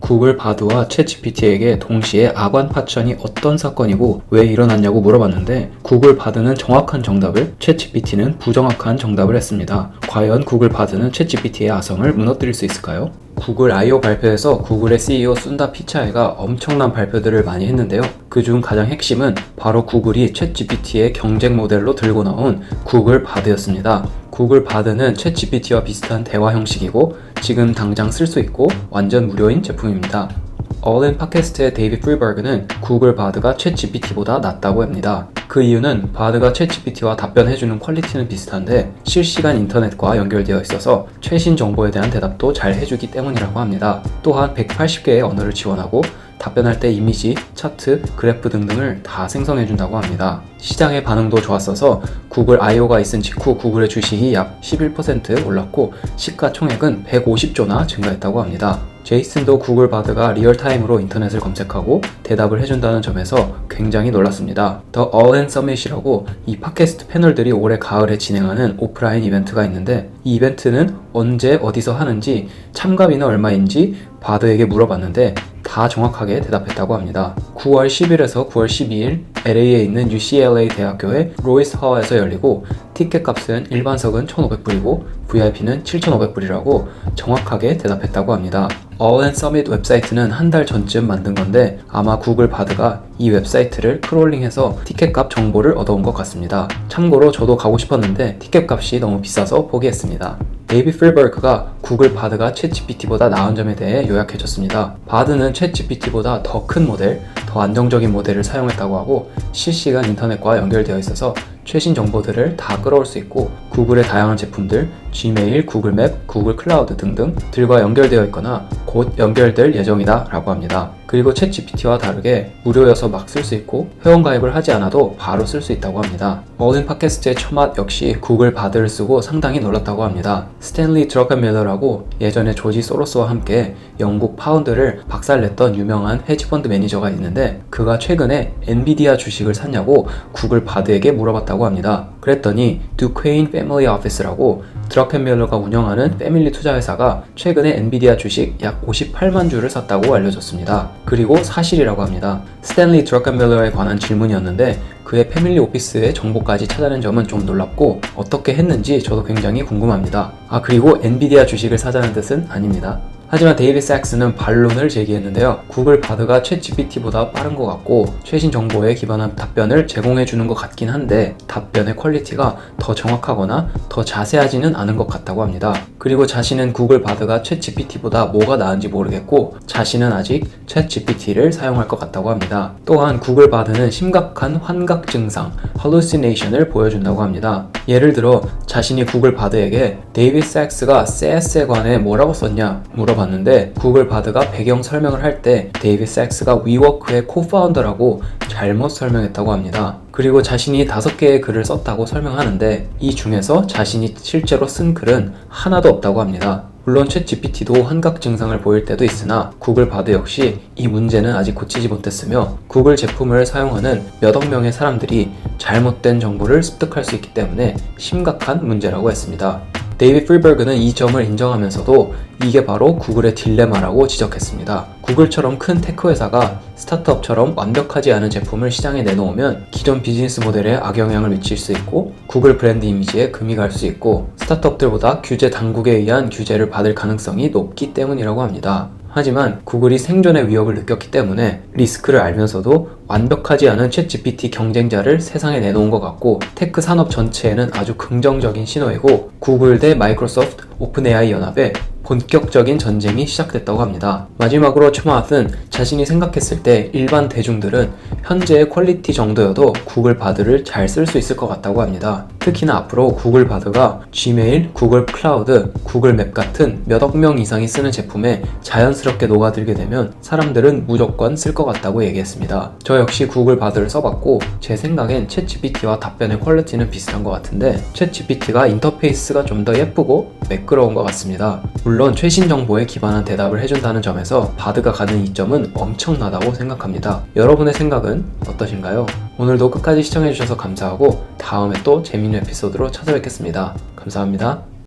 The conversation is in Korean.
구글 바드와 챗GPT에게 동시에 악원 파천이 어떤 사건이고 왜 일어났냐고 물어봤는데 구글 바드는 정확한 정답을, 챗GPT는 부정확한 정답을 했습니다. 과연 구글 바드는 챗GPT의 아성을 무너뜨릴 수 있을까요? 구글 I.O. 발표에서 구글의 CEO 순다 피차이가 엄청난 발표들을 많이 했는데요. 그중 가장 핵심은 바로 구글이 챗GPT의 경쟁 모델로 들고 나온 구글 바드였습니다. 구글 바드는 챗GPT와 비슷한 대화 형식이고 지금 당장 쓸 수 있고 완전 무료인 제품입니다. 어울린 팟캐스트의 데이비드 프리버그는 구글 바드가 챗GPT보다 낫다고 합니다. 그 이유는 바드가 챗GPT와 답변해주는 퀄리티는 비슷한데 실시간 인터넷과 연결되어 있어서 최신 정보에 대한 대답도 잘 해주기 때문이라고 합니다. 또한 180개의 언어를 지원하고 답변할 때 이미지, 차트, 그래프 등등을 다 생성해준다고 합니다. 시장의 반응도 좋았어서 구글 I.O.가 있은 직후 구글의 주식이 약 11% 올랐고 시가총액은 150조나 증가했다고 합니다. 제이슨도 구글 바드가 리얼타임으로 인터넷을 검색하고 대답을 해준다는 점에서 굉장히 놀랐습니다. The All Hands Summit이라고 이 팟캐스트 패널들이 올해 가을에 진행하는 오프라인 이벤트가 있는데 이 이벤트는 언제 어디서 하는지 참가비는 얼마인지 바드에게 물어봤는데 다 정확하게 대답했다고 합니다. 9월 10일에서 9월 12일 LA에 있는 UCLA 대학교의 로이스 하워에서 열리고 티켓 값은 일반석은 1,500불이고 VIP는 7,500불이라고 정확하게 대답했다고 합니다. All Hands Summit 웹사이트는 한 달 전쯤 만든 건데 아마 구글 바드가 이 웹사이트를 크롤링해서 티켓값 정보를 얻어온 것 같습니다. 참고로 저도 가고 싶었는데 티켓값이 너무 비싸서 포기했습니다. 데이비드 프리버그가 구글 바드가 챗GPT보다 나은 점에 대해 요약해줬습니다. 바드는 챗GPT보다 더 큰 모델, 더 안정적인 모델을 사용했다고 하고 실시간 인터넷과 연결되어 있어서 최신 정보들을 다 끌어올 수 있고 구글의 다양한 제품들, 지메일, 구글맵, 구글 클라우드 등등들과 연결되어 있거나 곧 연결될 예정이다 라고 합니다. 그리고 챗GPT와 다르게 무료여서 막 쓸 수 있고 회원가입을 하지 않아도 바로 쓸 수 있다고 합니다. 어울린 팟캐스트의 처맛 역시 구글 바드를 쓰고 상당히 놀랐다고 합니다. 스탠리 드러켄밀러라고 예전에 조지 소로스와 함께 영국 파운드를 박살냈던 유명한 헤지펀드 매니저가 있는데 그가 최근에 엔비디아 주식을 샀냐고 구글 바드에게 물어봤다고 합니다. 그랬더니 두퀘인 패밀리 오피스라고 드러켄밀러가 운영하는 패밀리 투자회사가 최근에 엔비디아 주식 약 58만 주를 샀다고 알려졌습니다. 그리고 사실이라고 합니다. 스탠리 드러켄밀러에 관한 질문이었는데 그의 패밀리 오피스의 정보까지 찾아낸 점은 좀 놀랍고 어떻게 했는지 저도 굉장히 궁금합니다. 그리고 엔비디아 주식을 사자는 뜻은 아닙니다. 하지만 데이비드 삭스는 반론을 제기했는데요. 구글 바드가 챗GPT보다 빠른 것 같고 최신 정보에 기반한 답변을 제공해주는 것 같긴 한데 답변의 퀄리티가 더 정확하거나 더 자세하지는 않은 것 같다고 합니다. 그리고 자신은 구글 바드가 챗GPT보다 뭐가 나은지 모르겠고 자신은 아직 챗GPT를 사용할 것 같다고 합니다. 또한 구글 바드는 심각한 환각 증상, hallucination을 보여준다고 합니다. 예를 들어 자신이 구글 바드에게 데이비드 삭스가 SaaS에 관해 뭐라고 썼냐 물어봤는데 구글 바드가 배경 설명을 할 때 데이비드 삭스가 위워크의 코파운더라고 잘못 설명했다고 합니다. 그리고 자신이 5개의 글을 썼다고 설명하는데 이 중에서 자신이 실제로 쓴 글은 하나도 없다고 합니다. 물론 챗GPT도 환각 증상을 보일 때도 있으나 구글 바드 역시 이 문제는 아직 고치지 못했으며 구글 제품을 사용하는 몇억 명의 사람들이 잘못된 정보를 습득할 수 있기 때문에 심각한 문제라고 했습니다. 데이비드 프리버그는 이 점을 인정하면서도 이게 바로 구글의 딜레마라고 지적했습니다. 구글처럼 큰 테크 회사가 스타트업처럼 완벽하지 않은 제품을 시장에 내놓으면 기존 비즈니스 모델에 악영향을 미칠 수 있고 구글 브랜드 이미지에 금이 갈 수 있고 스타트업들보다 규제 당국에 의한 규제를 받을 가능성이 높기 때문이라고 합니다. 하지만 구글이 생존의 위협을 느꼈기 때문에 리스크를 알면서도 완벽하지 않은 챗GPT 경쟁자를 세상에 내놓은 것 같고 테크 산업 전체에는 아주 긍정적인 신호이고 구글 대 마이크로소프트 오픈AI 연합의 본격적인 전쟁이 시작됐다고 합니다. 마지막으로 츠마트는 자신이 생각했을 때 일반 대중들은 현재의 퀄리티 정도여도 구글 바드를 잘 쓸 수 있을 것 같다고 합니다. 특히나 앞으로 구글 바드가 지메일, 구글 클라우드, 구글 맵 같은 몇억 명 이상이 쓰는 제품에 자연스럽게 녹아들게 되면 사람들은 무조건 쓸 것 같다고 얘기했습니다. 저 역시 구글 바드를 써봤고 제 생각엔 챗GPT와 답변의 퀄리티는 비슷한 것 같은데 챗GPT가 인터페이스가 좀 더 예쁘고 매끄러운 것 같습니다. 물론 최신 정보에 기반한 대답을 해준다는 점에서 바드가 가는 이점은 엄청나다고 생각합니다. 여러분의 생각은 어떠신가요? 오늘도 끝까지 시청해주셔서 감사하고 다음에 또 재밌는 에피소드로 찾아뵙겠습니다. 감사합니다.